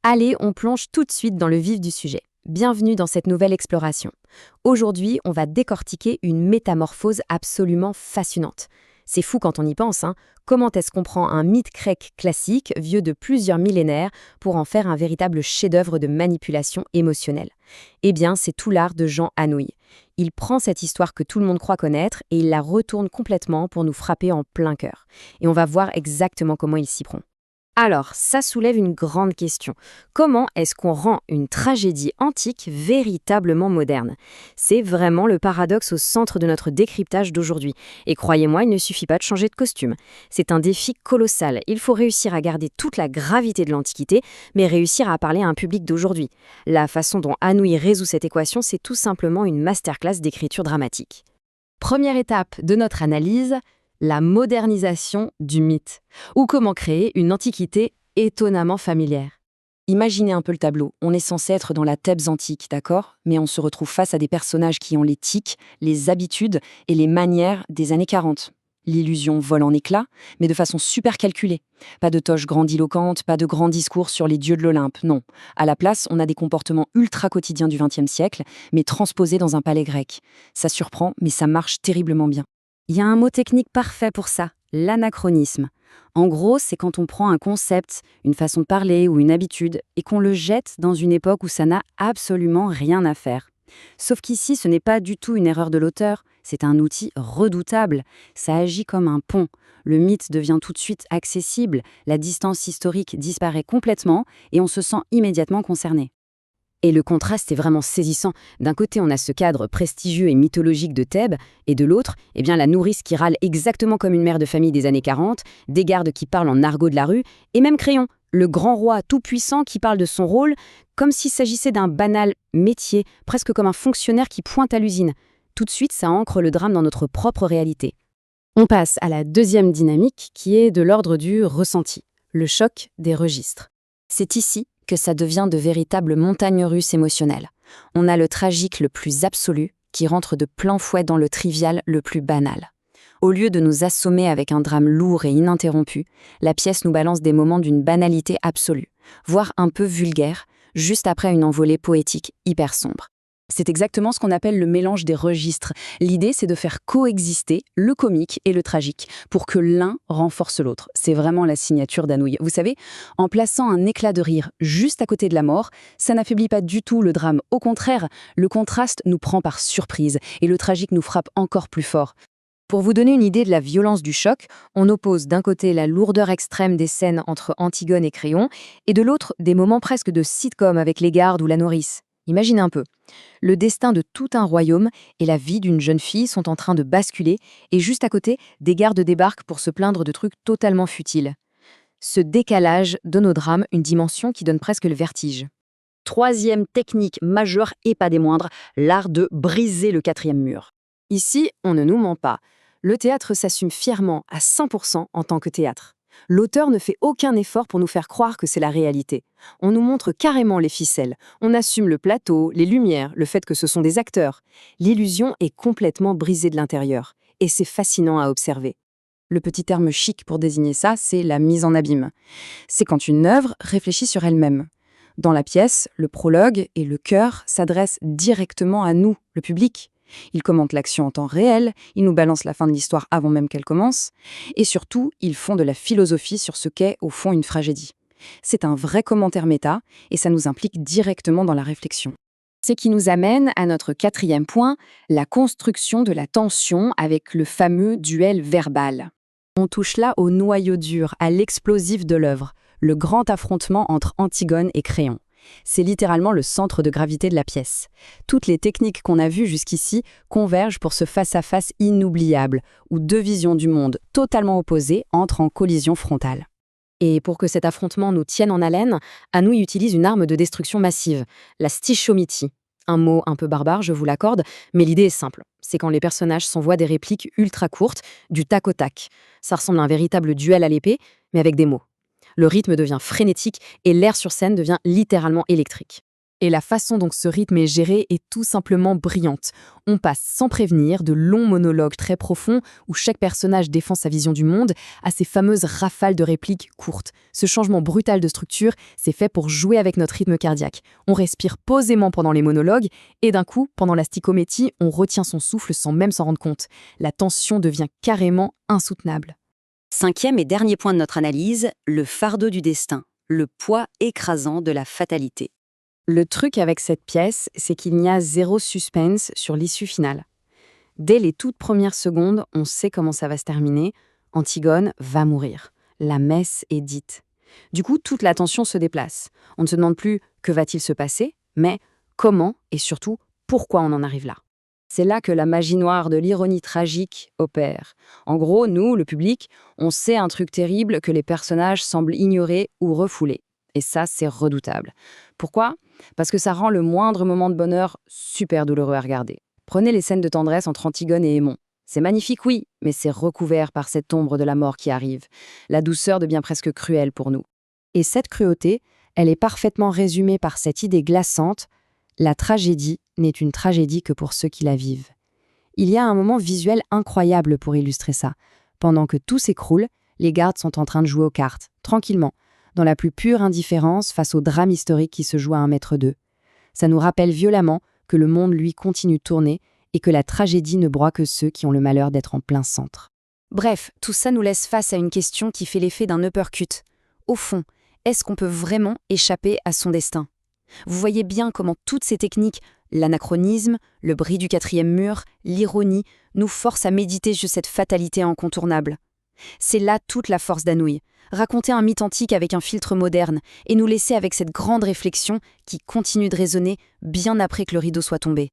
Allez, on plonge tout de suite dans le vif du sujet. Bienvenue dans cette nouvelle exploration. Aujourd'hui, on va décortiquer une métamorphose absolument fascinante. C'est fou quand on y pense, hein. Comment est-ce qu'on prend un mythe grec classique, vieux de plusieurs millénaires, pour en faire un véritable chef-d'œuvre de manipulation émotionnelle? Eh bien, c'est tout l'art de Jean Anouilh. Il prend cette histoire que tout le monde croit connaître et il la retourne complètement pour nous frapper en plein cœur. Et on va voir exactement comment il s'y prend. Alors, ça soulève une grande question. Comment est-ce qu'on rend une tragédie antique véritablement moderne? C'est vraiment le paradoxe au centre de notre décryptage d'aujourd'hui. Et croyez-moi, il ne suffit pas de changer de costume. C'est un défi colossal. Il faut réussir à garder toute la gravité de l'Antiquité, mais réussir à parler à un public d'aujourd'hui. La façon dont Anouilh résout cette équation, c'est tout simplement une masterclass d'écriture dramatique. Première étape de notre analyse, la modernisation du mythe, ou comment créer une antiquité étonnamment familière. Imaginez un peu le tableau, on est censé être dans la Thèbes antique, d'accord? Mais on se retrouve face à des personnages qui ont les tics, les habitudes et les manières des années 40. L'illusion vole en éclats, mais de façon super calculée. Pas de toge grandiloquente, pas de grands discours sur les dieux de l'Olympe, non. À la place, on a des comportements ultra quotidiens du XXe siècle, mais transposés dans un palais grec. Ça surprend, mais ça marche terriblement bien. Il y a un mot technique parfait pour ça, l'anachronisme. En gros, c'est quand on prend un concept, une façon de parler ou une habitude, et qu'on le jette dans une époque où ça n'a absolument rien à faire. Sauf qu'ici, ce n'est pas du tout une erreur de l'auteur, c'est un outil redoutable. Ça agit comme un pont. Le mythe devient tout de suite accessible, la distance historique disparaît complètement, et on se sent immédiatement concerné. Et le contraste est vraiment saisissant. D'un côté, on a ce cadre prestigieux et mythologique de Thèbes, et de l'autre, la nourrice qui râle exactement comme une mère de famille des années 40, des gardes qui parlent en argot de la rue, et même Créon, le grand roi tout-puissant qui parle de son rôle comme s'il s'agissait d'un banal métier, presque comme un fonctionnaire qui pointe à l'usine. Tout de suite, ça ancre le drame dans notre propre réalité. On passe à la deuxième dynamique qui est de l'ordre du ressenti, le choc des registres. C'est ici que ça devient de véritables montagnes russes émotionnelles. On a le tragique le plus absolu qui rentre de plein fouet dans le trivial le plus banal. Au lieu de nous assommer avec un drame lourd et ininterrompu, la pièce nous balance des moments d'une banalité absolue, voire un peu vulgaire, juste après une envolée poétique hyper sombre. C'est exactement ce qu'on appelle le mélange des registres. L'idée, c'est de faire coexister le comique et le tragique pour que l'un renforce l'autre. C'est vraiment la signature d'Anouilh. Vous savez, en plaçant un éclat de rire juste à côté de la mort, ça n'affaiblit pas du tout le drame. Au contraire, le contraste nous prend par surprise et le tragique nous frappe encore plus fort. Pour vous donner une idée de la violence du choc, on oppose d'un côté la lourdeur extrême des scènes entre Antigone et Créon et de l'autre des moments presque de sitcom avec les gardes ou la nourrice. Imaginez un peu. Le destin de tout un royaume et la vie d'une jeune fille sont en train de basculer et juste à côté, des gardes débarquent pour se plaindre de trucs totalement futiles. Ce décalage donne au drame une dimension qui donne presque le vertige. Troisième technique majeure et pas des moindres, l'art de briser le quatrième mur. Ici, on ne nous ment pas. Le théâtre s'assume fièrement à 100% en tant que théâtre. L'auteur ne fait aucun effort pour nous faire croire que c'est la réalité. On nous montre carrément les ficelles. On assume le plateau, les lumières, le fait que ce sont des acteurs. L'illusion est complètement brisée de l'intérieur. Et c'est fascinant à observer. Le petit terme chic pour désigner ça, c'est la mise en abîme. C'est quand une œuvre réfléchit sur elle-même. Dans la pièce, le prologue et le chœur s'adressent directement à nous, le public. Ils commentent l'action en temps réel, ils nous balancent la fin de l'histoire avant même qu'elle commence, et surtout, ils font de la philosophie sur ce qu'est, au fond, une tragédie. C'est un vrai commentaire méta, et ça nous implique directement dans la réflexion. Ce qui nous amène à notre quatrième point, la construction de la tension avec le fameux duel verbal. On touche là au noyau dur, à l'explosif de l'œuvre, le grand affrontement entre Antigone et Créon. C'est littéralement le centre de gravité de la pièce. Toutes les techniques qu'on a vues jusqu'ici convergent pour ce face-à-face inoubliable, où deux visions du monde totalement opposées entrent en collision frontale. Et pour que cet affrontement nous tienne en haleine, Anouilh utilise une arme de destruction massive, la stichomythie. Un mot un peu barbare, je vous l'accorde, mais l'idée est simple. C'est quand les personnages s'envoient des répliques ultra courtes, du tac au tac. Ça ressemble à un véritable duel à l'épée, mais avec des mots. Le rythme devient frénétique et l'air sur scène devient littéralement électrique. Et la façon dont ce rythme est géré est tout simplement brillante. On passe sans prévenir de longs monologues très profonds où chaque personnage défend sa vision du monde à ces fameuses rafales de répliques courtes. Ce changement brutal de structure, c'est fait pour jouer avec notre rythme cardiaque. On respire posément pendant les monologues et d'un coup, pendant la stichométie, on retient son souffle sans même s'en rendre compte. La tension devient carrément insoutenable. 5e et dernier point de notre analyse, le fardeau du destin, le poids écrasant de la fatalité. Le truc avec cette pièce, c'est qu'il n'y a zéro suspense sur l'issue finale. Dès les toutes premières secondes, on sait comment ça va se terminer. Antigone va mourir. La messe est dite. Du coup, toute l'attention se déplace. On ne se demande plus que va-t-il se passer, mais comment et surtout pourquoi on en arrive là. C'est là que la magie noire de l'ironie tragique opère. En gros, nous, le public, on sait un truc terrible que les personnages semblent ignorer ou refouler. Et ça, c'est redoutable. Pourquoi ? Parce que ça rend le moindre moment de bonheur super douloureux à regarder. Prenez les scènes de tendresse entre Antigone et Aimon. C'est magnifique, oui, mais c'est recouvert par cette ombre de la mort qui arrive. La douceur devient presque cruelle pour nous. Et cette cruauté, elle est parfaitement résumée par cette idée glaçante: la tragédie n'est une tragédie que pour ceux qui la vivent. Il y a un moment visuel incroyable pour illustrer ça. Pendant que tout s'écroule, les gardes sont en train de jouer aux cartes, tranquillement, dans la plus pure indifférence face au drame historique qui se joue à 1 mètre d'eux. Ça nous rappelle violemment que le monde, lui, continue de tourner et que la tragédie ne broie que ceux qui ont le malheur d'être en plein centre. Bref, tout ça nous laisse face à une question qui fait l'effet d'un uppercut. Au fond, est-ce qu'on peut vraiment échapper à son destin ? Vous voyez bien comment toutes ces techniques, l'anachronisme, le bris du 4e mur, l'ironie, nous forcent à méditer sur cette fatalité incontournable. C'est là toute la force d'Anouilh. Raconter un mythe antique avec un filtre moderne et nous laisser avec cette grande réflexion qui continue de résonner bien après que le rideau soit tombé.